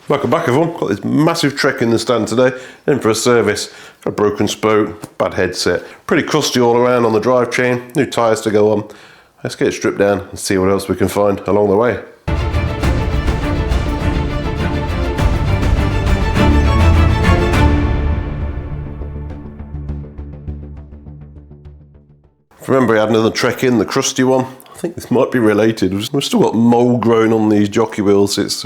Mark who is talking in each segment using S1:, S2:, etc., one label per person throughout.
S1: Welcome back everyone, got this massive Trek in the stand today, in for a service. Got a broken spoke, bad headset, pretty crusty all around on the drivetrain, new tyres to go on. Let's get it stripped down and see what else we can find along the way. Remember I had another Trek in, the crusty one. I think this might be related. We've still got mould growing on these jockey wheels. It's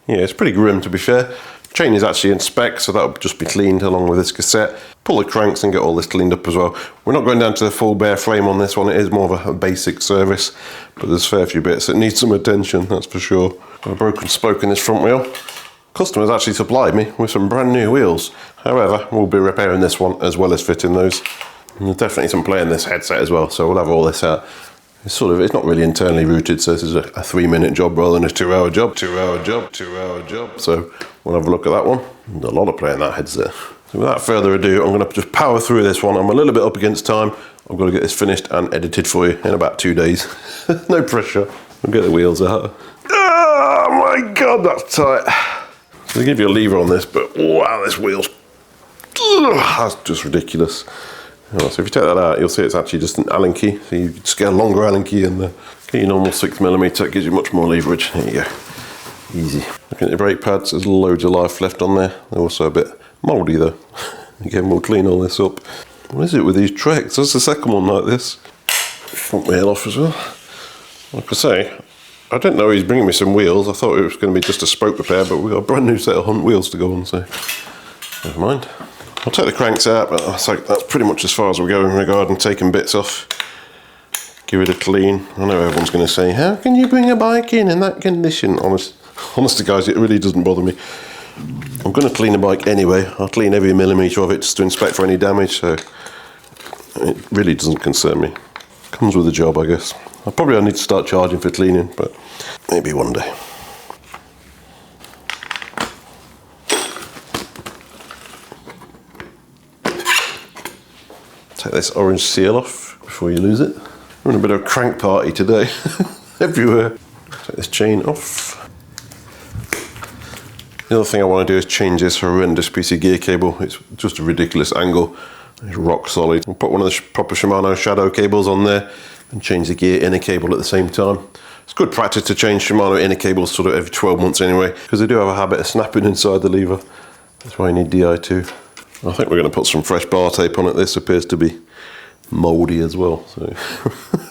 S1: it's pretty grim to be fair. Chain is actually in spec, so that'll just be cleaned along with this cassette. Pull the cranks and get all this cleaned up as well. We're not going down to the full bare frame on this one. It is more of a basic service, but there's a fair few bits that need some attention, that's for sure. Got a broken spoke in this front wheel. Customers actually supplied me with some brand new wheels. However, we'll be repairing this one as well as fitting those. And there's definitely some play in this headset as well, so we'll have all this out. It's not really internally routed, so this is a 3-minute job rather than a 2-hour job. 2-hour job, 2-hour job. So we'll have a look at that one. There's a lot of play in that headset. So without further ado, I'm going to just power through this one. I'm a little bit up against time. I've got to get this finished and edited for you in about 2 days. No pressure. We'll get the wheels out. Oh my God, that's tight. So they give you a lever on this, but wow, this wheel's, that's just ridiculous. So if you take that out, you'll see it's actually just an Allen key. So you just get a longer Allen key and get your normal 6mm. It gives you much more leverage. There you go. Easy. Looking at the brake pads, there's loads of life left on there. They're also a bit mouldy though. Again, we'll clean all this up. What is it with these Treks? That's the second one like this. Front wheel off as well. Like I say, I didn't know he's bringing me some wheels. I thought it was going to be just a spoke repair, but we've got a brand new set of Hunt wheels to go on, so never mind. I'll take the cranks out, but that's pretty much as far as we'll go in regarding taking bits off. Give it a clean. I know everyone's going to say, how can you bring a bike in that condition? Honestly guys, it really doesn't bother me. I'm going to clean the bike anyway. I'll clean every millimetre of it just to inspect for any damage, so it really doesn't concern me. Comes with the job, I guess. I probably need to start charging for cleaning, but maybe one day. Take this orange seal off before you lose it. We're in a bit of a crank party today, everywhere. Take this chain off. The other thing I want to do is change this horrendous piece of gear cable. It's just a ridiculous angle. It's rock solid. We'll put one of the proper Shimano shadow cables on there and change the gear inner cable at the same time. It's good practice to change Shimano inner cables sort of every 12 months anyway, because they do have a habit of snapping inside the lever. That's why you need Di2. I think we're going to put some fresh bar tape on it. This appears to be mouldy as well, so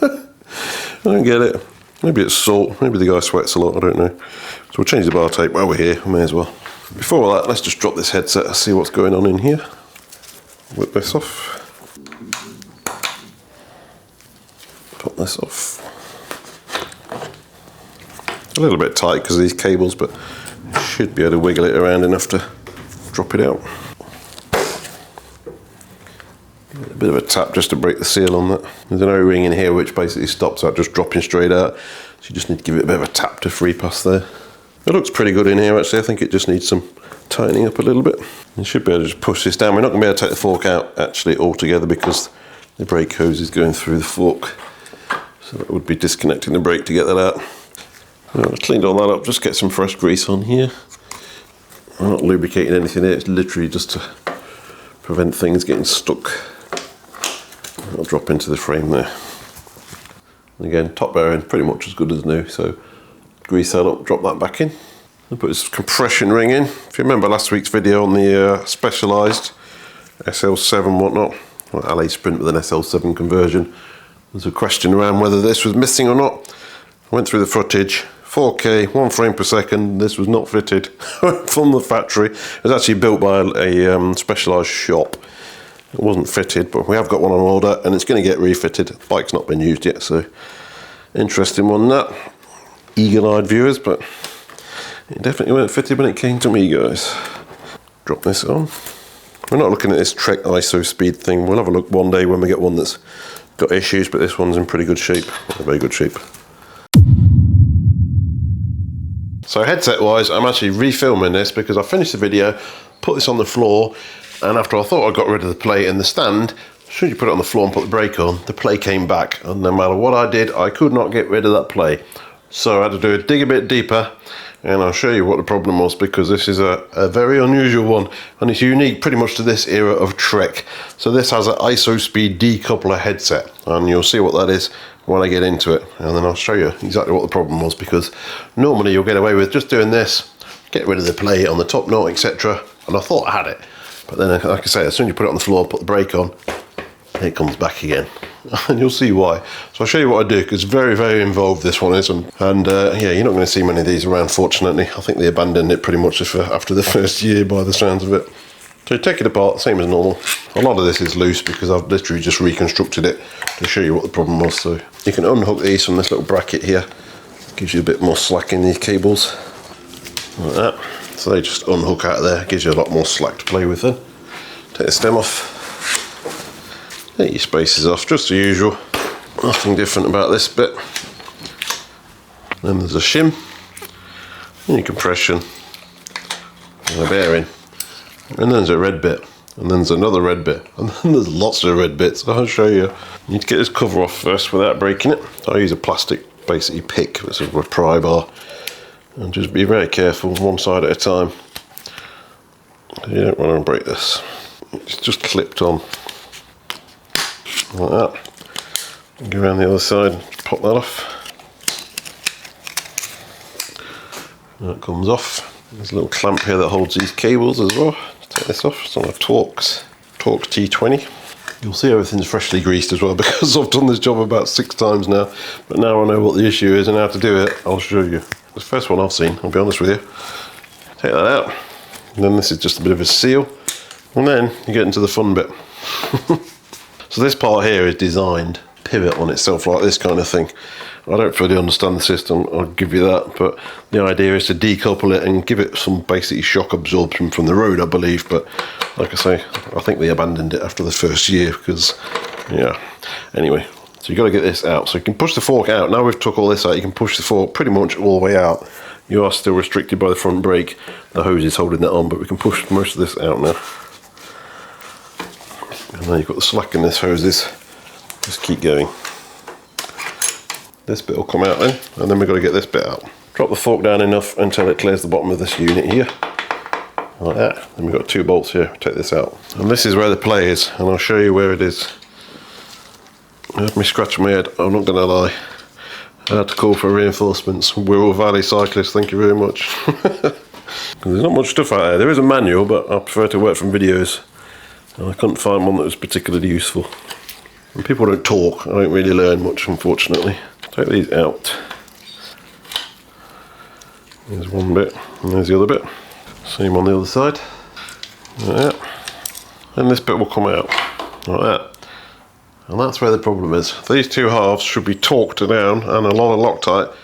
S1: I don't get it. Maybe it's salt, maybe the guy sweats a lot, I don't know. So we'll change the bar tape while we're here, we may as well. Before that, let's just drop this headset and see what's going on in here. Whip this off. Pop this off. A little bit tight because of these cables, but should be able to wiggle it around enough to drop it out. A bit of a tap just to break the seal on that. There's an O-ring in here which basically stops that just dropping straight out. So you just need to give it a bit of a tap to free pass there. It looks pretty good in here actually. I think it just needs some tightening up a little bit. You should be able to just push this down. We're not going to be able to take the fork out actually altogether because the brake hose is going through the fork. So that would be disconnecting the brake to get that out. I've cleaned all that up, just get some fresh grease on here. I'm not lubricating anything here, it's literally just to prevent things getting stuck. I'll drop into the frame there. And again, top bearing pretty much as good as new, so grease that up, drop that back in. I'll put this compression ring in. If you remember last week's video on the Specialized SL7 whatnot, or LA Sprint with an SL7 conversion, there's a question around whether this was missing or not. I went through the footage, 4K, 1 frame per second, this was not fitted from the factory. It was actually built by a Specialized shop. It wasn't fitted, but we have got one on order and it's going to get refitted. The bike's not been used yet, so interesting one that. Eagle-eyed viewers, but it definitely weren't fitted when it came to me, guys. Drop this on. We're not looking at this Trek IsoSpeed thing. We'll have a look one day when we get one that's got issues, but this one's in pretty good shape, very good shape. So headset wise, I'm actually refilming this because I finished the video, put this on the floor, and after I thought I got rid of the plate in the stand, as soon as you put it on the floor and put the brake on, the play came back, and no matter what I did, I could not get rid of that play. So I had to dig a bit deeper, and I'll show you what the problem was, because this is a very unusual one, and it's unique pretty much to this era of Trek. So this has an IsoSpeed decoupler headset, and you'll see what that is when I get into it, and then I'll show you exactly what the problem was, because normally you'll get away with just doing this, get rid of the plate on the top nut, etc. And I thought I had it, but then, like I say, as soon as you put it on the floor, put the brake on, it comes back again. And you'll see why. So I'll show you what I do, because it's very, very involved, this one is, and yeah, you're not going to see many of these around, fortunately. I think they abandoned it pretty much after the first year by the sounds of it. So you take it apart, same as normal. A lot of this is loose because I've literally just reconstructed it to show you what the problem was. So you can unhook these from this little bracket here. Gives you a bit more slack in these cables, like that. So they just unhook out of there, gives you a lot more slack to play with then. Take the stem off. Take your spacers off, just the usual. Nothing different about this bit. Then there's a shim, and your compression, and a bearing. And then there's a red bit, and then there's another red bit, and then there's lots of red bits. I'll show you. You need to get this cover off first without breaking it. I use a plastic, basically pick, sort of a pry bar. And just be very careful, one side at a time. You don't want to break this. It's just clipped on. Like that. Go around the other side, pop that off. That comes off. There's a little clamp here that holds these cables as well. Take this off. It's on a Torque T20. You'll see everything's freshly greased as well, because I've done this job about 6 times now. But now I know what the issue is and how to do it, I'll show you. The first one I've seen, I'll be honest with you. Take that out. And then this is just a bit of a seal. And then you get into the fun bit. So this part here is designed to pivot on itself like this kind of thing. I don't fully understand the system, I'll give you that, but the idea is to decouple it and give it some basically shock absorption from the road, I believe. But like I say, I think they abandoned it after the first year, because, yeah. Anyway, so you've got to get this out. So you can push the fork out. Now we've took all this out, you can push the fork pretty much all the way out. You are still restricted by the front brake. The hose is holding that on, but we can push most of this out now. And now you've got the slack in this hoses. Just keep going. This bit will come out then, and then we've got to get this bit out. Drop the fork down enough until it clears the bottom of this unit here. Like that. Then we've got 2 bolts here. Take this out. And this is where the play is, and I'll show you where it is. I had me scratching my head, I'm not going to lie. I had to call for reinforcements. We're all Valley cyclists, thank you very much. There's not much stuff out there. There is a manual, but I prefer to work from videos. And I couldn't find one that was particularly useful. When people don't talk, I don't really learn much, unfortunately. Take these out. There's one bit, and there's the other bit. Same on the other side. Like that. And this bit will come out, like that. And that's where the problem is. These 2 halves should be torqued down and a lot of Loctite,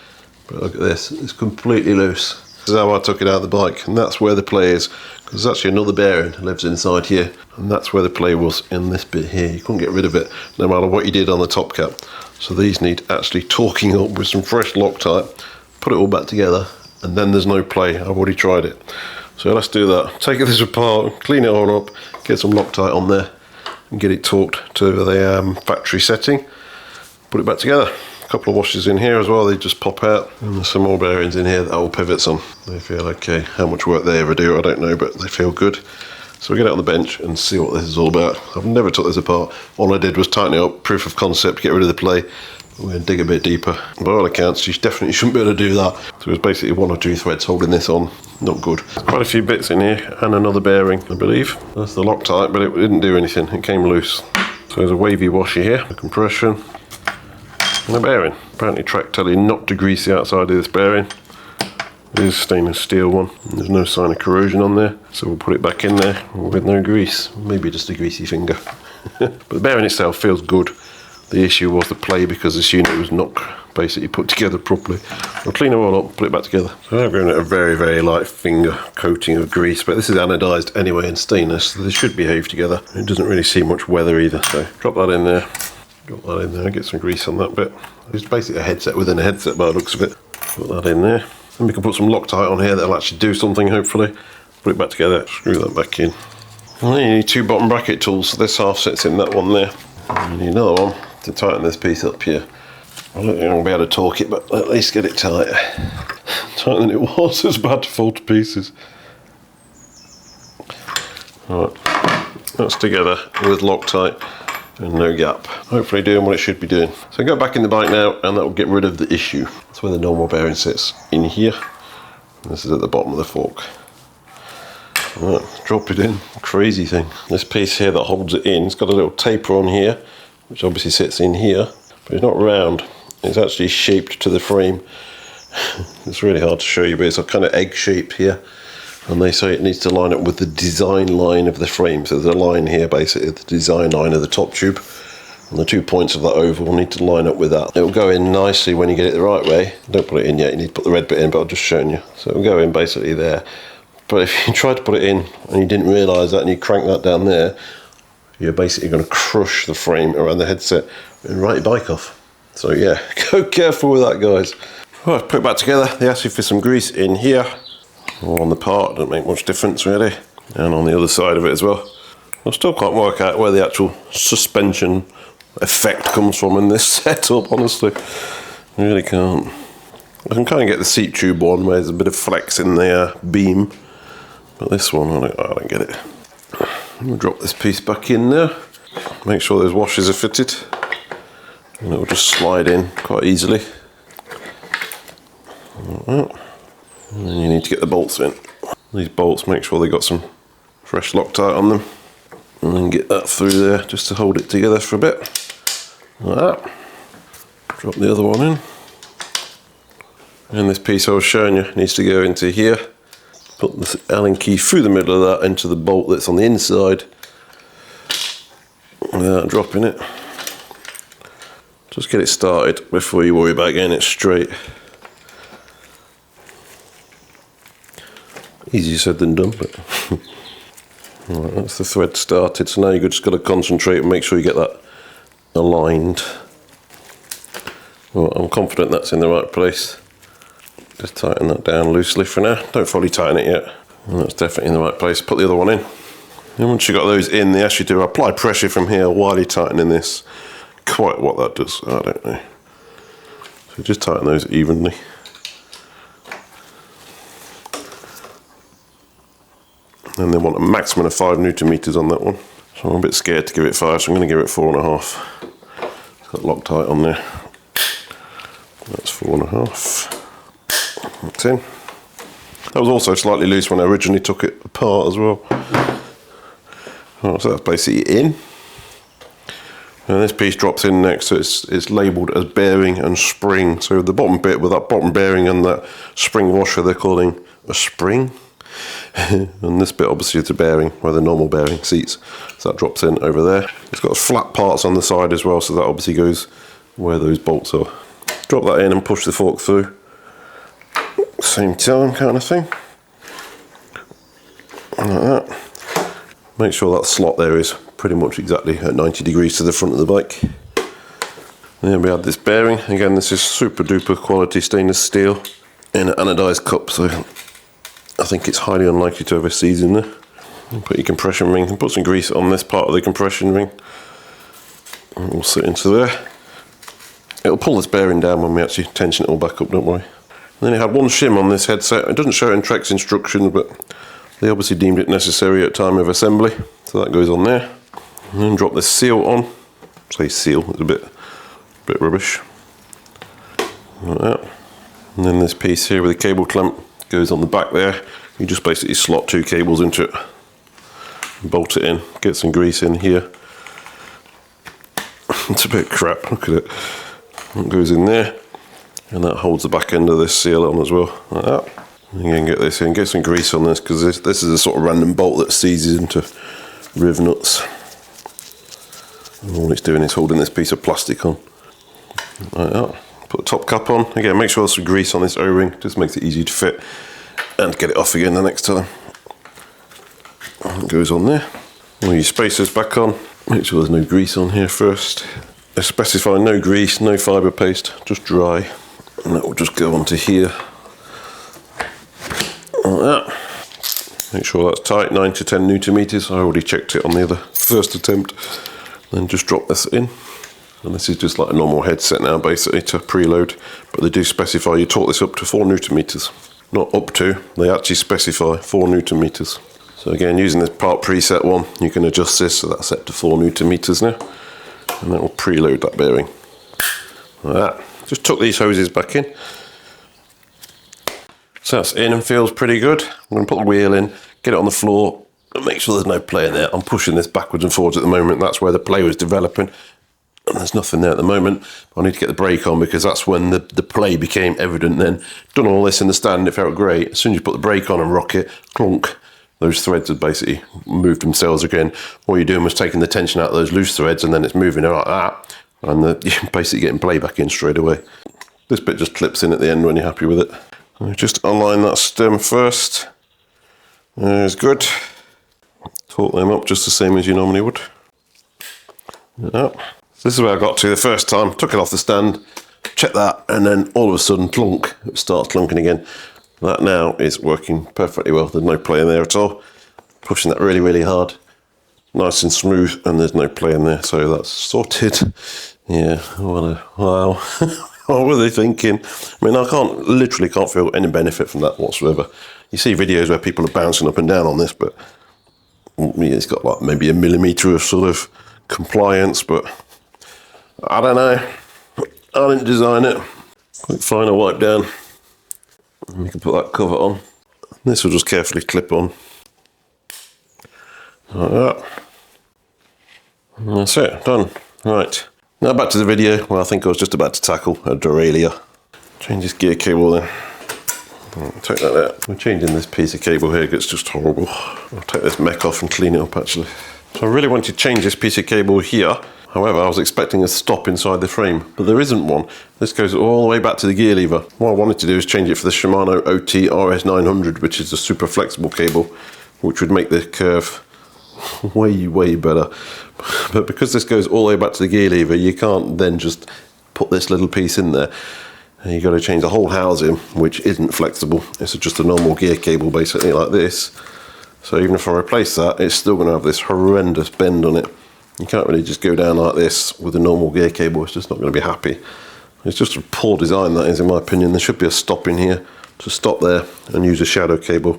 S1: but look at this, it's completely loose. This is how I took it out of the bike, and that's where the play is, because there's actually another bearing that lives inside here, and that's where the play was, in this bit here. You couldn't get rid of it, no matter what you did on the top cap. So these need actually torquing up with some fresh Loctite, put it all back together, and then there's no play. I've already tried it. So let's do that. Take this apart, clean it all up, get some Loctite on there, and get it torqued to the factory setting. Put it back together. A couple of washers in here as well, they just pop out. And there's some more bearings in here that all pivots on. They feel okay. How much work they ever do, I don't know, but they feel good. So we get it on the bench and see what this is all about. I've never took this apart. All I did was tighten it up, proof of concept, get rid of the play. We're going to dig a bit deeper. By all accounts, you definitely shouldn't be able to do that. So it's basically 1 or 2 threads holding this on. Not good. Quite a few bits in here, and another bearing, I believe. That's the Loctite, but it didn't do anything. It came loose. So there's a wavy washer here, a compression, and a bearing. Apparently Trek tell you not to grease the outside of this bearing. It is a stainless steel one. There's no sign of corrosion on there. So we'll put it back in there with no grease. Maybe just a greasy finger. But the bearing itself feels good. The issue was the play, because this unit was not basically put together properly. I'll clean it all up, put it back together. So I'm giving it a very, very light finger coating of grease, but this is anodised anyway in stainless, so this should behave together. It doesn't really see much weather either, so drop that in there. Drop that in there, get some grease on that bit. It's basically a headset within a headset by the looks of it. Put that in there. And we can put some Loctite on here that'll actually do something, hopefully. Put it back together, screw that back in. And then you need 2 bottom bracket tools, so this half sits in that one there. And you need another one to tighten this piece up here. I don't think I'll be able to torque it, but at least get it tight. tighter than it was. It's about to fall to pieces. Alright, that's together with Loctite and no gap. Hopefully doing what it should be doing. So go back in the bike now and that will get rid of the issue. That's where the normal bearing sits, in here. This is at the bottom of the fork. Right, drop it in. Crazy thing. This piece here that holds it in, it's got a little taper on here, which obviously sits in here, but it's not round. It's actually shaped to the frame. It's really hard to show you, but it's a kind of egg shape here. And they say it needs to line up with the design line of the frame. So there's a line here, basically, the design line of the top tube. And the 2 points of that oval will need to line up with that. It will go in nicely when you get it the right way. Don't put it in yet, you need to put the red bit in, but I've just shown you. So it will go in basically there. But if you try to put it in and you didn't realise that and you crank that down there, you're basically going to crush the frame around the headset and write your bike off. So yeah, go careful with that, guys. Right, put it back together. They asked you for some grease in here. Or on the part, doesn't make much difference really. And on the other side of it as well. I still can't work out where the actual suspension effect comes from in this setup, honestly. I really can't. I can kind of get the seat tube one where there's a bit of flex in the beam. But this one, I don't get it. I'm going to drop this piece back in there. Make sure those washers are fitted. And it'll just slide in quite easily. Like that. And then you need to get the bolts in. These bolts, make sure they got some fresh Loctite on them. And then get that through there just to hold it together for a bit. Like that. Drop the other one in. And this piece I was showing you needs to go into here. Put the Allen key through the middle of that into the bolt that's on the inside. Without dropping it. Just get it started before you worry about getting it straight. Easier said than done, but right, that's the thread started. So now you've just got to concentrate and make sure you get that aligned. Well, I'm confident that's in the right place. Just tighten that down loosely for now. Don't fully tighten it yet. And that's definitely in the right place. Put the other one in. And once you've got those in, they ask you to apply pressure from here while you're tightening this. Quite what that does, I don't know. So just tighten those evenly. And they want a maximum of 5 Newton meters on that one. So I'm a bit scared to give it 5, so I'm going to give it 4.5. It's got Loctite on there. That's 4.5. That's in. That was also slightly loose when I originally took it apart as well. Right, so that's basically in. And this piece drops in next, so it's labelled as bearing and spring. So the bottom bit with that bottom bearing and that spring washer they're calling a spring. And this bit obviously is a bearing where the normal bearing seats. So that drops in over there. It's got flat parts on the side as well, so that obviously goes where those bolts are. Drop that in and push the fork through. Same time kind of thing. Like that. Make sure that slot there is pretty much exactly at 90 degrees to the front of the bike. And then we had this bearing. Again, this is super duper quality stainless steel in an anodized cup, so I think it's highly unlikely to have a seize in there. And put your compression ring and put some grease on this part of the compression ring. And we'll sit into there. It'll pull this bearing down when we actually tension it all back up, don't worry. And then it had one shim on this headset. It doesn't show it in Trek's instructions, but they obviously deemed it necessary at time of assembly. So that goes on there. And then drop this seal on. Say seal, it's a bit rubbish. Like that. And then this piece here with the cable clamp goes on the back there. You just basically slot 2 cables into it. Bolt it in, get some grease in here. It's a bit crap, look at it. It goes in there. And that holds the back end of this seal on as well, like that. And again, get this in, get some grease on this, because this is a sort of random bolt that seizes into riv nuts. And all it's doing is holding this piece of plastic on, like that. Put the top cap on, again make sure there's some grease on this O-ring, just makes it easy to fit, and get it off again the next time. And it goes on there. All your spacers back on, make sure there's no grease on here first. They specify no grease, no fibre paste, just dry. And that will just go onto here, like that. Make sure that's tight, 9 to 10 Newton meters. I already checked it on the other first attempt. Then just drop this in. And this is just like a normal headset now, basically, to preload. But they do specify you torque this up to 4 Newton meters. not up to, they actually specify 4 Newton meters. So again, using this part preset one, you can adjust this so that's set to 4 Newton meters now, and that will preload that bearing. Like that. Just tuck these hoses back in. So that's in and feels pretty good. I'm going to put the wheel in, get it on the floor, and make sure there's no play in there. I'm pushing this backwards and forwards at the moment. That's where the play was developing, and there's nothing there at the moment. I need to get the brake on because that's when the play became evident then. Done all this in the stand, it felt great. As soon as you put the brake on and rock it, clunk, those threads had basically moved themselves again. All you're doing was taking the tension out of those loose threads, and then it's moving like that, and you're basically getting play back in straight away. This bit just clips in at the end when you're happy with it. Just align that stem first. There's good. Taut them up just the same as you normally would. Yeah. This is where I got to the first time. Took it off the stand, checked that, and then all of a sudden, clunk, it starts clunking again. That now is working perfectly well. There's no play in there at all. Pushing that really, really hard. Nice and smooth, and there's no play in there, so that's sorted. Yeah, what a wow. What were they thinking? I mean, I literally can't feel any benefit from that whatsoever. You see videos where people are bouncing up and down on this, but it's got like maybe a millimetre of sort of compliance, but I don't know. I didn't design it. Quick final wipe down. And we can put that cover on. This will just carefully clip on. Like that. And that's it, done. Right. Now back to the video where I think I was just about to tackle a derailleur. Change this gear cable then. Take that out. We're changing this piece of cable here, it's just horrible. I'll take this mech off and clean it up actually. So I really want to change this piece of cable here. However, I was expecting a stop inside the frame, but there isn't one. This goes all the way back to the gear lever. What I wanted to do is change it for the Shimano OT RS900, which is a super flexible cable, which would make the curve way, way better. But because this goes all the way back to the gear lever, you can't then just put this little piece in there. And you've got to change the whole housing, which isn't flexible. It's just a normal gear cable, basically like this. So even if I replace that, it's still going to have this horrendous bend on it. You can't really just go down like this with a normal gear cable. It's just not going to be happy. It's just a poor design, that is, in my opinion. There should be a stop in here to stop there and use a shadow cable,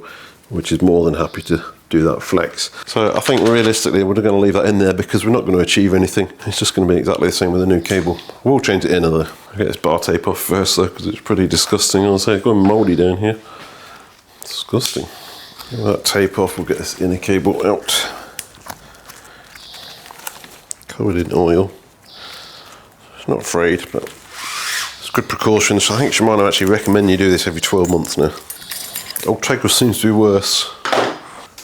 S1: which is more than happy to do that flex. So I think realistically we're going to leave that in there because we're not going to achieve anything. It's just going to be exactly the same with a new cable. We'll change it in though. I'll get this bar tape off first though because it's pretty disgusting. I'll say it's going mouldy down here. Disgusting. Get that tape off, we'll get this inner cable out. Covered in oil. It's not afraid, but it's good precautions. I think Shimano actually recommend you do this every 12 months now. Old Trek seems to be worse.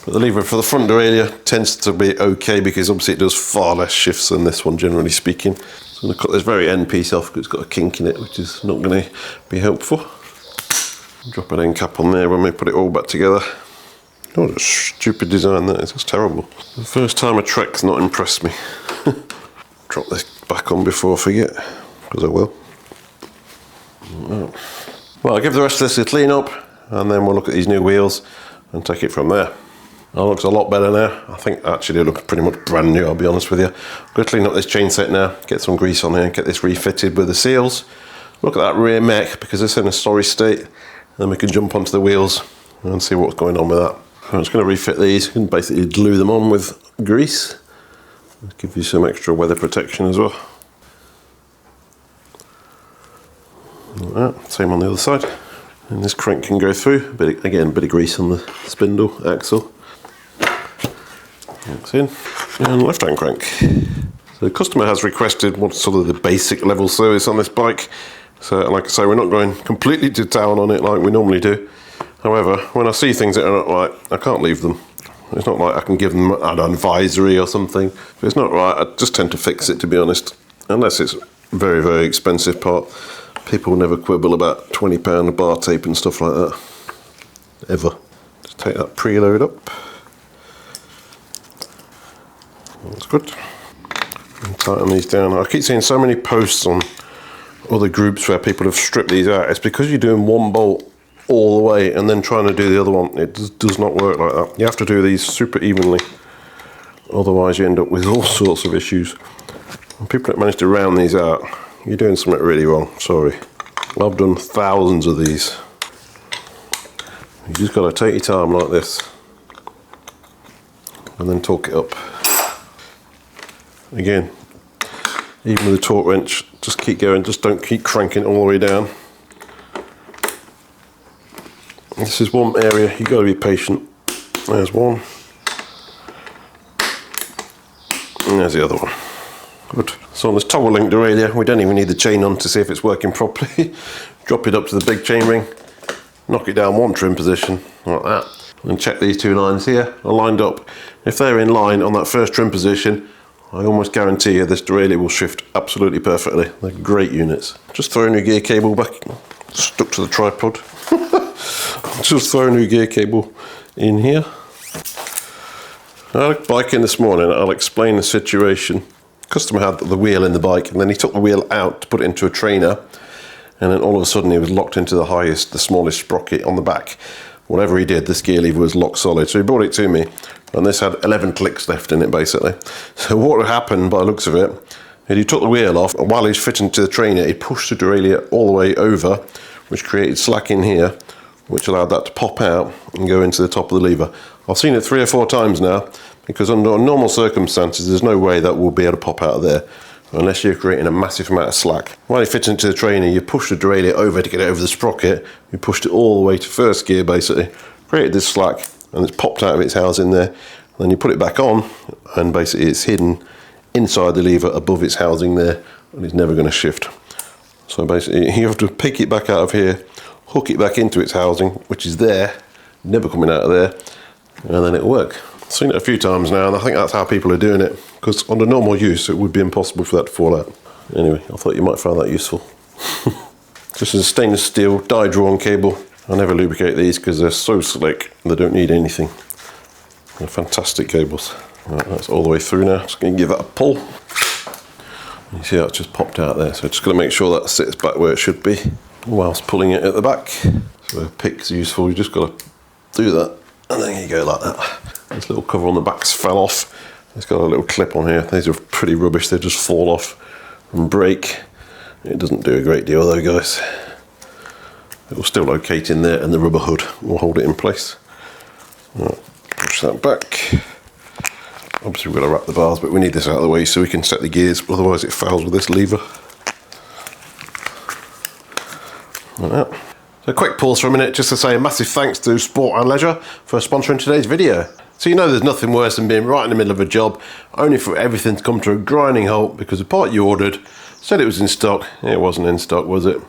S1: But the lever for the front derailleur tends to be okay because obviously it does far less shifts than this one, generally speaking. So I'm going to cut this very end piece off because it's got a kink in it, which is not going to be helpful. Drop an end cap on there when we put it all back together. What a stupid design that is, that's terrible. The first time a Trek's not impressed me. Drop this back on before I forget, because I will. Well, I'll give the rest of this a clean up, and then we'll look at these new wheels and take it from there. That looks a lot better now. I think actually it looks pretty much brand new, I'll be honest with you. I'm going to clean up this chain set now, get some grease on here, get this refitted with the seals. Look at that rear mech, because it's in a sorry state. And then we can jump onto the wheels and see what's going on with that. I'm just going to refit these and basically glue them on with grease. Give you some extra weather protection as well. Like that. Same on the other side. And this crank can go through. Again, a bit of grease on the spindle axle. That's in. And left hand crank. So the customer has requested what's sort of the basic level service on this bike. So like I say, we're not going completely to town on it like we normally do. However, when I see things that are not right, I can't leave them. It's not like I can give them an advisory or something. If it's not right, I just tend to fix it, to be honest. Unless it's a very, very expensive part. People never quibble about £20 bar tape and stuff like that. Ever. Just take that preload up. That's good. And tighten these down. I keep seeing so many posts on other groups where people have stripped these out. It's because you're doing one bolt all the way and then trying to do the other one. It does not work like that. You have to do these super evenly, otherwise you end up with all sorts of issues. And people that manage to round these out, you're doing something really wrong. Sorry. I've done thousands of these. You just got to take your time like this and then torque it up. Again, even with the torque wrench, just keep going, just don't keep cranking it all the way down. This is one area you've got to be patient. There's one. And there's the other one. Good. So on this toggle link derailleur, we don't even need the chain on to see if it's working properly. Drop it up to the big chain ring, knock it down one trim position, like that. And check these two lines here are lined up. If they're in line on that first trim position, I almost guarantee you this derailleur will shift absolutely perfectly. They're great units. Just throw a new gear cable back, stuck to the tripod. Just throw a new gear cable in here. I had a bike in this morning, I'll explain the situation. Customer had the wheel in the bike and then he took the wheel out to put it into a trainer, and then all of a sudden he was locked into the smallest sprocket on the back. Whatever he did, this gear lever was lock solid. So he brought it to me and this had 11 clicks left in it basically. So what had happened by the looks of it, is he took the wheel off and while he was fitting to the trainer, he pushed the derailleur all the way over, which created slack in here, which allowed that to pop out and go into the top of the lever. I've seen it 3 or 4 times now, because under normal circumstances there's no way that will be able to pop out of there unless you're creating a massive amount of slack. While you fit into the trainer, you push the derailleur over to get it over the sprocket, you pushed it all the way to first gear basically, created this slack and it's popped out of its housing there, and then you put it back on and basically it's hidden inside the lever above its housing there and it's never going to shift. So basically you have to pick it back out of here, hook it back into its housing, which is there, never coming out of there, and then it'll work. I've seen it a few times now and I think that's how people are doing it, because under normal use it would be impossible for that to fall out. Anyway, I thought you might find that useful. This is a stainless steel die-drawn cable. I never lubricate these because they're so slick and they don't need anything. They're fantastic cables. Right, that's all the way through now. Just going to give that a pull. You see how it's just popped out there, so just going to make sure that sits back where it should be whilst pulling it at the back. So a pick's useful, you just got to do that and then you go like that. This little cover on the back's fell off. It's got a little clip on here. These are pretty rubbish, they just fall off and break. It doesn't do a great deal though, guys. It will still locate in there and the rubber hood will hold it in place. Right, push that back. Obviously we've got to wrap the bars, but we need this out of the way so we can set the gears, otherwise it fails with this lever. Like that. So a quick pause for a minute just to say a massive thanks to Sport and Leisure for sponsoring today's video. So you know there's nothing worse than being right in the middle of a job, only for everything to come to a grinding halt because the part you ordered said it was in stock. It wasn't in stock, was it?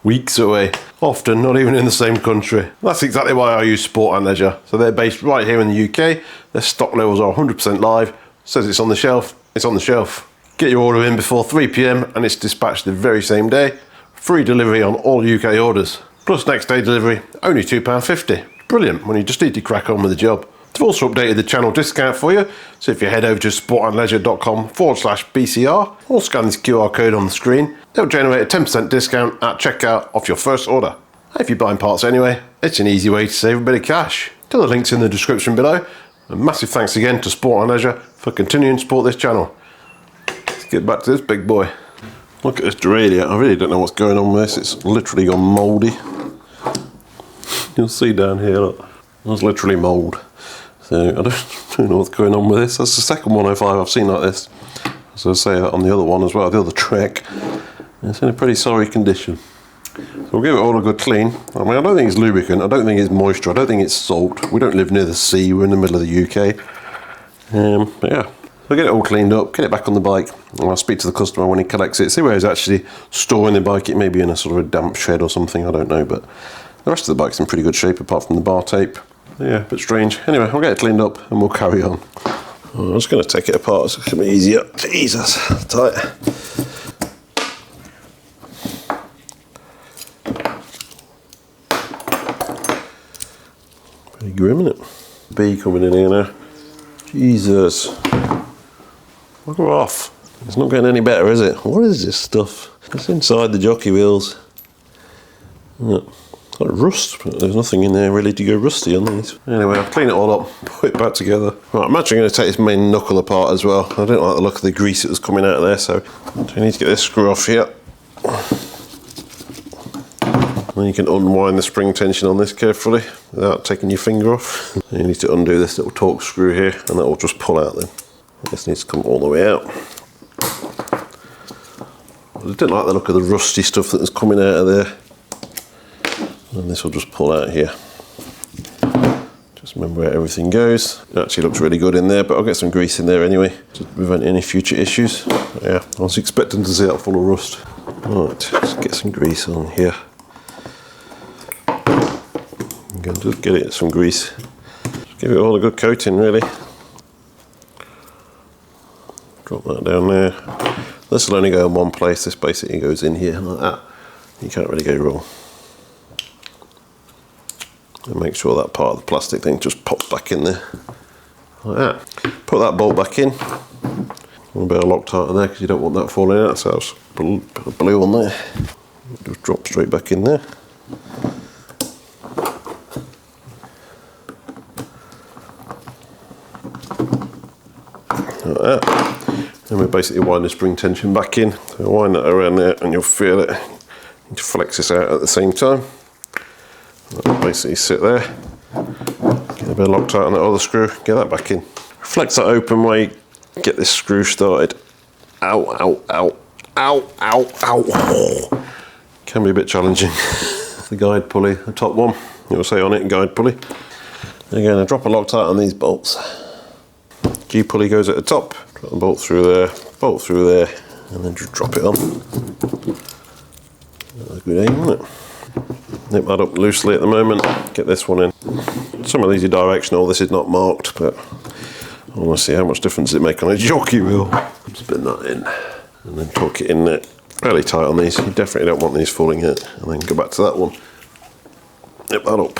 S1: Weeks away, often not even in the same country. That's exactly why I use Sport and Leisure. So they're based right here in the UK, their stock levels are 100% live, says it's on the shelf, it's on the shelf. Get your order in before 3 PM and it's dispatched the very same day. Free delivery on all UK orders. Plus next day delivery, only £2.50. Brilliant, when you just need to crack on with the job. They've also updated the channel discount for you, so if you head over to sportandleisure.com/BCR or scan this QR code on the screen, they'll generate a 10% discount at checkout off your first order. If you're buying parts anyway, it's an easy way to save a bit of cash. The link's in the description below. And massive thanks again to Sport and Leisure for continuing to support this channel. Let's get back to this big boy. Look at this derailleur, I really don't know what's going on with this, it's literally gone mouldy. You'll see down here, look, there's literally mould. So I don't know what's going on with this. That's the second 105 I've seen like this. As I say that on the other one as well, the other Trek. It's in a pretty sorry condition. So we'll give it all a good clean. I mean, I don't think it's lubricant, I don't think it's moisture, I don't think it's salt. We don't live near the sea, we're in the middle of the UK. But yeah, so get it all cleaned up, get it back on the bike, and I'll speak to the customer when he collects it, see where he's actually storing the bike. It may be in a sort of a damp shed or something, I don't know, but the rest of the bike's in pretty good shape apart from the bar tape. Yeah, a bit strange. Anyway, I'll get it cleaned up and we'll carry on. I'm just going to take it apart, it's going to be easier. Jesus, tight. Pretty grim, isn't it? Bee coming in here now. Jesus. Look her off. It's not getting any better, is it? What is this stuff? It's inside the jockey wheels. Look. Got rust, but there's nothing in there really to go rusty on these. Anyway, I'll clean it all up, put it back together. Right, I'm actually going to take this main knuckle apart as well. I don't like the look of the grease that was coming out of there, so I need to get this screw off here. then you can unwind the spring tension on this carefully without taking your finger off. And you need to undo this little torque screw here, and that will just pull out then. This needs to come all the way out. I didn't like the look of the rusty stuff that was coming out of there. And this will just pull out here. Just remember where everything goes. It actually looks really good in there, but I'll get some grease in there anyway to prevent any future issues. But yeah, I was expecting to see that full of rust. Right, let's get some grease on here. I'm going to just get it some grease. Just give it all a good coating really. Drop that down there. This will only go in one place. This basically goes in here like that. You can't really go wrong. And make sure that part of the plastic thing just pops back in there like that. Put that bolt back in. A bit of Loctite on there because you don't want that falling out, so I'll just put a blue on there. Just drop straight back in there. Like that. And we basically wind the spring tension back in. So wind that around there and you'll feel it. You need to flex this out at the same time. That'll basically sit there. Get a bit of Loctite on that other screw, get that back in. Flex that open way, get this screw started. Ow, ow, ow, ow, ow, ow. Can be a bit challenging. The guide pulley, the top one, it'll say on it guide pulley. Again, I drop a Loctite on these bolts. G pulley goes at the top, drop the bolt through there, and then just drop it on. That's a good aim, isn't it? Nip that up loosely at the moment, get this one in. Some of these are directional, this is not marked, but I want to see how much difference it makes on a jockey wheel. Spin that in, and then torque it in there. Fairly tight on these, you definitely don't want these falling out. And then go back to that one. Nip that up.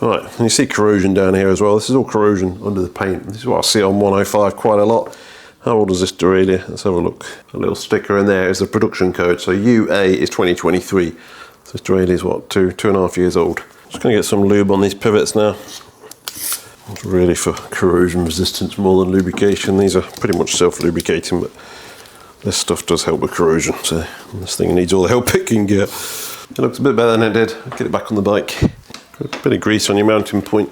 S1: Right, and you see corrosion down here as well. This is all corrosion under the paint. This is what I see on 105 quite a lot. How old is this derailleur? Let's have a look. A little sticker in there is the production code. So UA is 2023. So this derailleur is what, 2.5 years old. Just going to get some lube on these pivots now. It's really for corrosion resistance more than lubrication. These are pretty much self-lubricating, but this stuff does help with corrosion. So this thing needs all the help it can get. It looks a bit better than it did. Get it back on the bike. Put a bit of grease on your mounting point.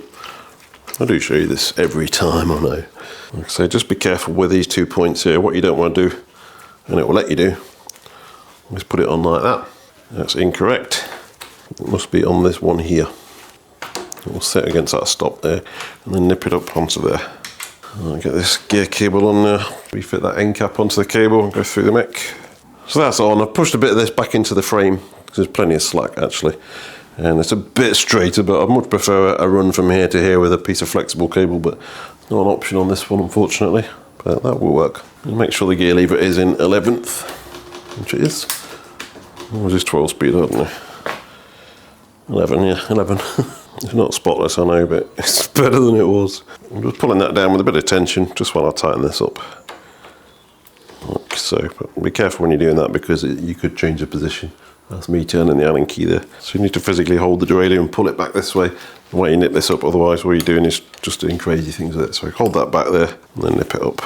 S1: I do show you this every time, I know. Like I say, just be careful with these 2 points here. What you don't want to do, and it will let you do, is put it on like that. That's incorrect. It must be on this one here. We'll set against that stop there, and then nip it up onto there. I'll get this gear cable on there, refit that end cap onto the cable and go through the mech. So that's on. I've pushed a bit of this back into the frame, because there's plenty of slack actually. And it's a bit straighter, but I'd much prefer a run from here to here with a piece of flexible cable, but it's not an option on this one unfortunately, but that will work. And make sure the gear lever is in 11th, which it is. Or is this 12 speed, I don't know. 11, yeah, 11. It's not spotless, I know, but it's better than it was. I'm just pulling that down with a bit of tension, just while I tighten this up. Like so, but be careful when you're doing that because you could change the position. That's me turning the Allen key there. So you need to physically hold the derailleur and pull it back this way. The way you nip this up, otherwise what you're doing is just doing crazy things with it. So hold that back there and then nip it up.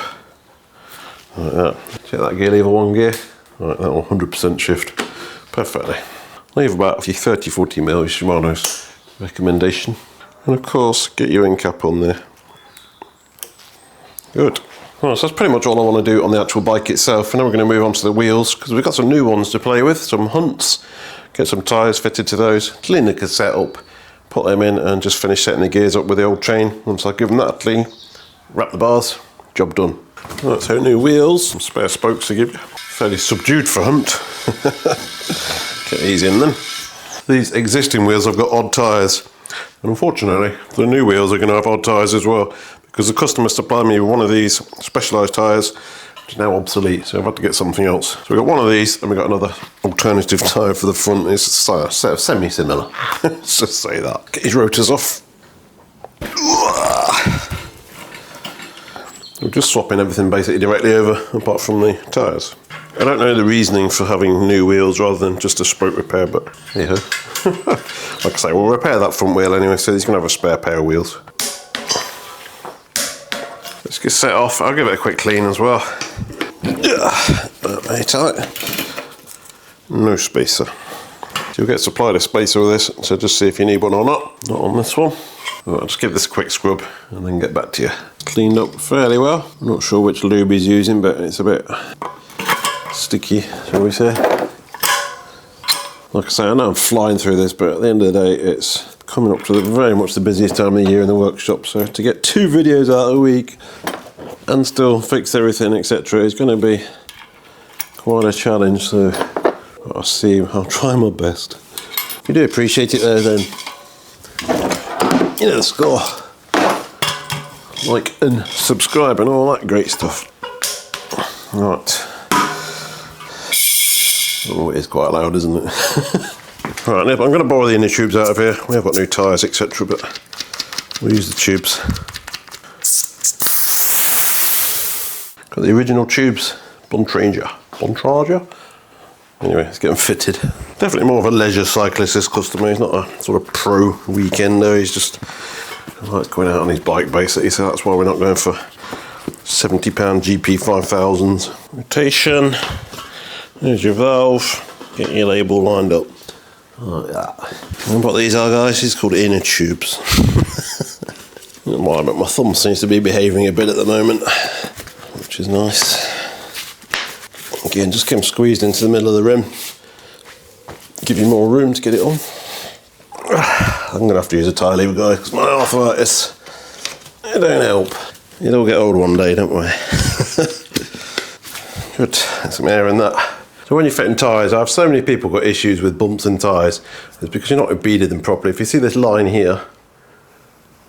S1: Like that. Check that gear lever, one gear. Right, that will 100% shift perfectly. Leave about 30-40 mil is Shimano's recommendation. And of course, get your end cap on there. Good. Well, so that's pretty much all I want to do on the actual bike itself. And now we're going to move on to the wheels, because we've got some new ones to play with, some Hunts. Get some tyres fitted to those, clean the cassette up, put them in and just finish setting the gears up with the old chain. Once I give them that a clean, wrap the bars, job done. Right, so new wheels, some spare spokes to give you. Fairly subdued for Hunt. Get these in then. These existing wheels have got odd tyres. And unfortunately, the new wheels are going to have odd tyres as well, because the customer supplied me with one of these specialised tyres, which is now obsolete, so I've had to get something else. So we've got one of these, and we've got another alternative tyre for the front. It's semi-similar. Let's just say that. Get his rotors off. We're just swapping everything basically directly over, apart from the tyres. I don't know the reasoning for having new wheels rather than just a spoke repair, but yeah. Like I say, we'll repair that front wheel anyway, so he's going to have a spare pair of wheels. Let's get set off. I'll give it a quick clean as well. Very tight. No spacer. So you'll get supplied a spacer with this, so just see if you need one or not. Not on this one. I'll just give this a quick scrub and then get back to you. Cleaned up fairly well. I'm not sure which lube he's using, but it's a bit sticky, shall we say. Like I say, I know I'm flying through this, but at the end of the day, it's coming up to very much the busiest time of the year in the workshop. So to get 2 videos out a week and still fix everything, etc., is going to be quite a challenge. So I'll see. I'll try my best. If you do appreciate it, though, then you know the score. Like and subscribe and all that great stuff. Right. Oh, it is quite loud, isn't it? Right, I'm going to borrow the inner tubes out of here. We have got new tyres, etc., but we'll use the tubes. Got the original tubes. Bontrager. Anyway, let's get them fitted. Definitely more of a leisure cyclist, this customer. He's not a sort of pro weekender. He's just likes going out on his bike, basically. So that's why we're not going for £70 GP 5000s. Rotation. There's your valve. Get your label lined up. Like that. And what these are, guys, is called inner tubes. But my thumb seems to be behaving a bit at the moment, which is nice. Again, just get them squeezed into the middle of the rim. Give you more room to get it on. I'm going to have to use a tyre lever, guys, because my arthritis, it don't help. You'll all get old one day, don't we? Good, some air in that. So when you're fitting tyres, I have so many people got issues with bumps in tyres. It's because you're not beaded them properly. If you see this line here,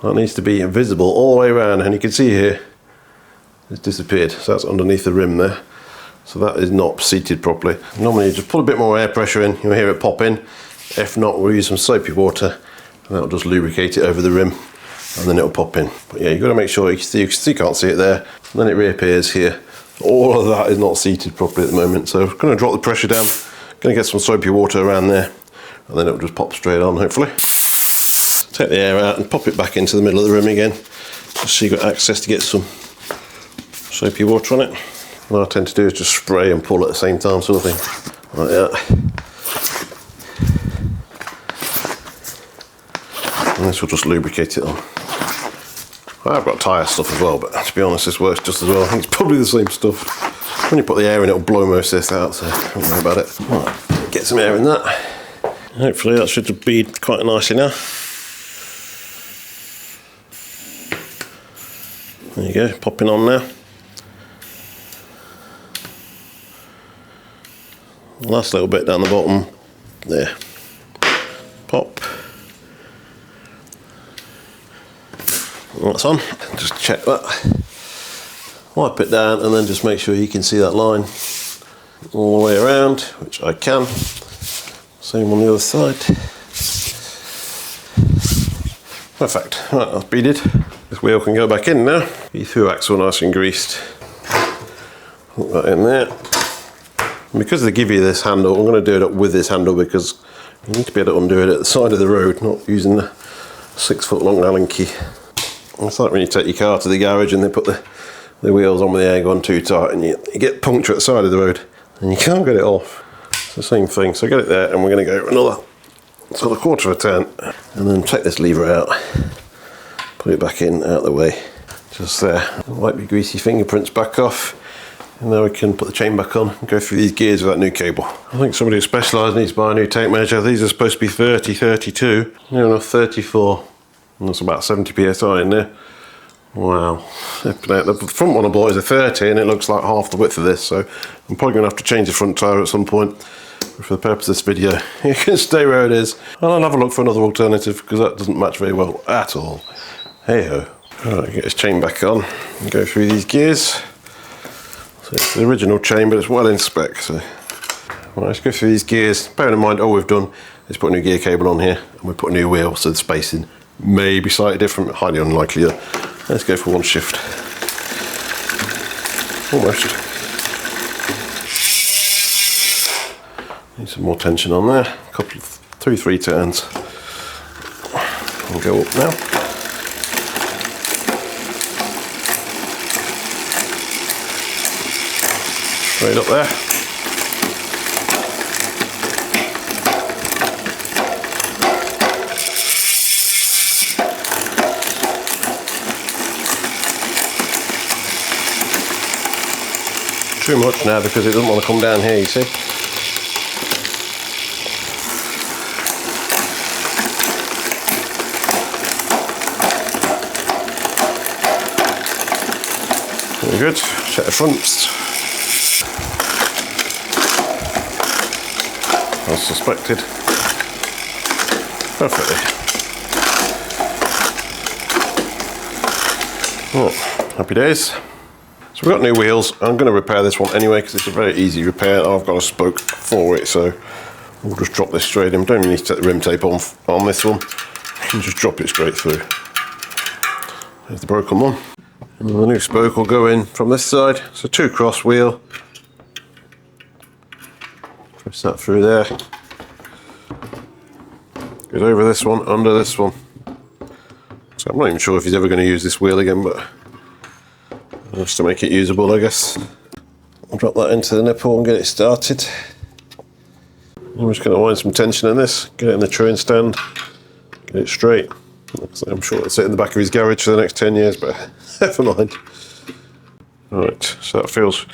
S1: that needs to be visible all the way around, and you can see here, it's disappeared. So that's underneath the rim there. So that is not seated properly. Normally you just put a bit more air pressure in, you'll hear it pop in. If not, we'll use some soapy water and that'll just lubricate it over the rim and then it'll pop in. But yeah, you've got to make sure you still can't see it there. And then it reappears here. All of that is not seated properly at the moment. So I'm going to drop the pressure down, going to get some soapy water around there and then it'll just pop straight on, hopefully. Take the air out and pop it back into the middle of the rim again, just so you've got access to get some soapy water on it. What I tend to do is just spray and pull at the same time, sort of thing, like that. And this will just lubricate it on. I've got tyre stuff as well, but to be honest, this works just as well. I think it's probably the same stuff. When you put the air in, it'll blow most of this out, so don't worry about it. Right, get some air in that. Hopefully that should bead quite nicely now. There you go, popping on now. Last little bit down the bottom, there. Pop. That's on. Just check that. Wipe it down and then just make sure you can see that line all the way around, which I can. Same on the other side. Perfect. Right, that's beaded. This wheel can go back in now. E-through axle nice and greased. Put that in there. And because they give you this handle, I'm going to do it up with this handle because you need to be able to undo it at the side of the road, not using the 6 foot long Allen key. It's like when you take your car to the garage and they put the wheels on with the air gun too tight and you get puncture at the side of the road and you can't get it off. It's the same thing. So get it there and we're going to go another sort of quarter of a turn and then take this lever out, put it back in, out of the way, just there. Wipe your greasy fingerprints back off. And then we can put the chain back on and go through these gears with that new cable. I think somebody who specialises needs to buy a new tape measure. These are supposed to be 30, 32. Near enough 34. And that's about 70 PSI in there. Wow. The front one I bought is a 30 and it looks like half the width of this. So I'm probably going to have to change the front tyre at some point. But for the purpose of this video, you can stay where it is. And I'll have a look for another alternative because that doesn't match very well at all. Hey ho. Alright, get this chain back on and go through these gears. It's the original chain, but it's well in spec. So right, let's go through these gears. Bearing in mind, all we've done is put a new gear cable on here, and we put a new wheel, so the spacing may be slightly different, but highly unlikely. Let's go for one shift. Almost. Need some more tension on there. A couple of 3 turns. We'll go up now. Straight up there. too much now because it doesn't want to come down here, you see. Very good. Check the fronts. As suspected. Perfectly. Oh, happy days. So we've got new wheels. I'm going to repair this one anyway because it's a very easy repair. I've got a spoke for it, so we'll just drop this straight in. We don't even need to take the rim tape on this one. You can just drop it straight through. There's the broken one. And then the new spoke will go in from this side. It's a 2-cross wheel. Press that through there. Goes over this one, under this one. So I'm not even sure if he's ever going to use this wheel again, but just to make it usable, I guess. I'll drop that into the nipple and get it started. I'm just going to wind some tension in this, get it in the train stand, get it straight. I'm sure it'll sit in the back of his garage for the next 10 years, but never mind. Right, so that feels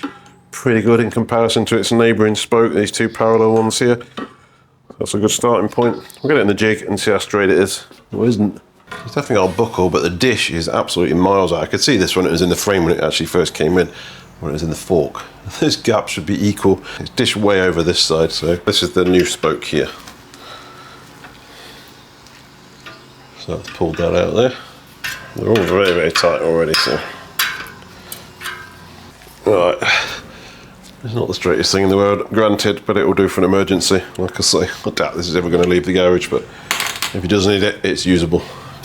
S1: pretty good in comparison to its neighbouring spoke, these two parallel ones here. That's a good starting point. We'll get it in the jig and see how straight it is. Well, isn't. It's definitely got a buckle, but the dish is absolutely miles out. I could see this when it was in the frame when it actually first came in, when it was in the fork. Those gaps should be equal. It's dished way over this side, so this is the new spoke here. So I've pulled that out there. They're all very, very tight already, so. Right. It's not the straightest thing in the world, granted, but it will do for an emergency. Like I say, I doubt this is ever going to leave the garage, but if he does need it, it's usable.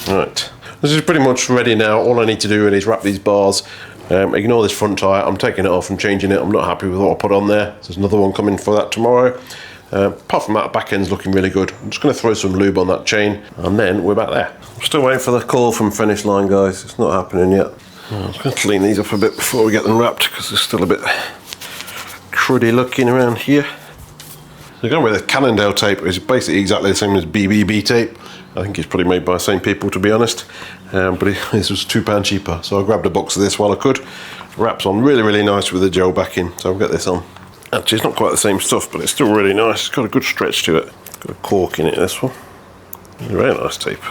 S1: Right, this is pretty much ready now. All I need to do is wrap these bars. Ignore this front tyre. I'm taking it off and changing it. I'm not happy with what I put on there. There's another one coming for that tomorrow. Apart from that, back end's looking really good. I'm just going to throw some lube on that chain, and then we're back there. I'm still waiting for the call from Finish Line, guys. It's not happening yet. I'm just going to clean these up a bit before we get them wrapped, because they're still a bit cruddy looking around here. So going with the Cannondale tape is basically exactly the same as BBB tape. I think it's probably made by the same people, to be honest, but this was £2 cheaper, so I grabbed a box of this while I could. Wraps on really, really nice with the gel backing, so I'll get this on. Actually, it's not quite the same stuff, but it's still really nice. It's got a good stretch to it. Got a cork in it, this one. Very nice tape.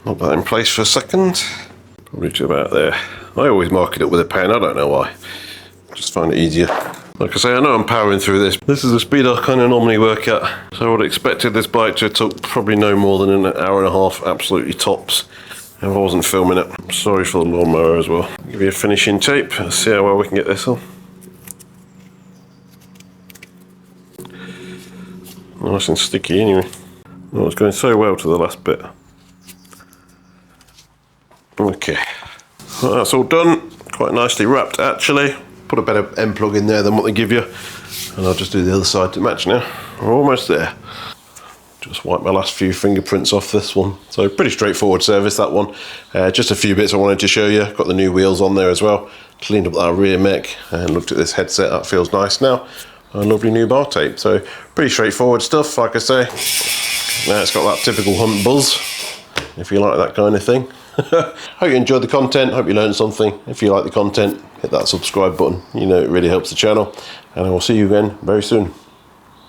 S1: Knock that in place for a second. Probably to about there. I always mark it up with a pen, I don't know why. Just find it easier. Like I say, I know I'm powering through this. This is the speed I kind of normally work at. So I would have expected this bike to have took probably no more than an hour and a half, absolutely tops. If I wasn't filming it. I'm sorry for the lawnmower as well. Give you a finishing tape. Let's see how well we can get this on. Nice and sticky anyway. Oh, it's going so well to the last bit. Okay. Well, that's all done. Quite nicely wrapped actually. Put a better end plug in there than what they give you, and I'll just do the other side to match now. We're almost there. Just wipe my last few fingerprints off this one. So pretty straightforward service, that one. Just a few bits I wanted to show you. Got the new wheels on there as well. Cleaned up that rear mech and looked at this headset. That feels nice now. A lovely new bar tape. So pretty straightforward stuff, like I say. Now it's got that typical hunt buzz, if you like that kind of thing. Hope you enjoyed the content, hope you learned something. If you like the content, hit that subscribe button. You know it really helps the channel. And I will see you again very soon.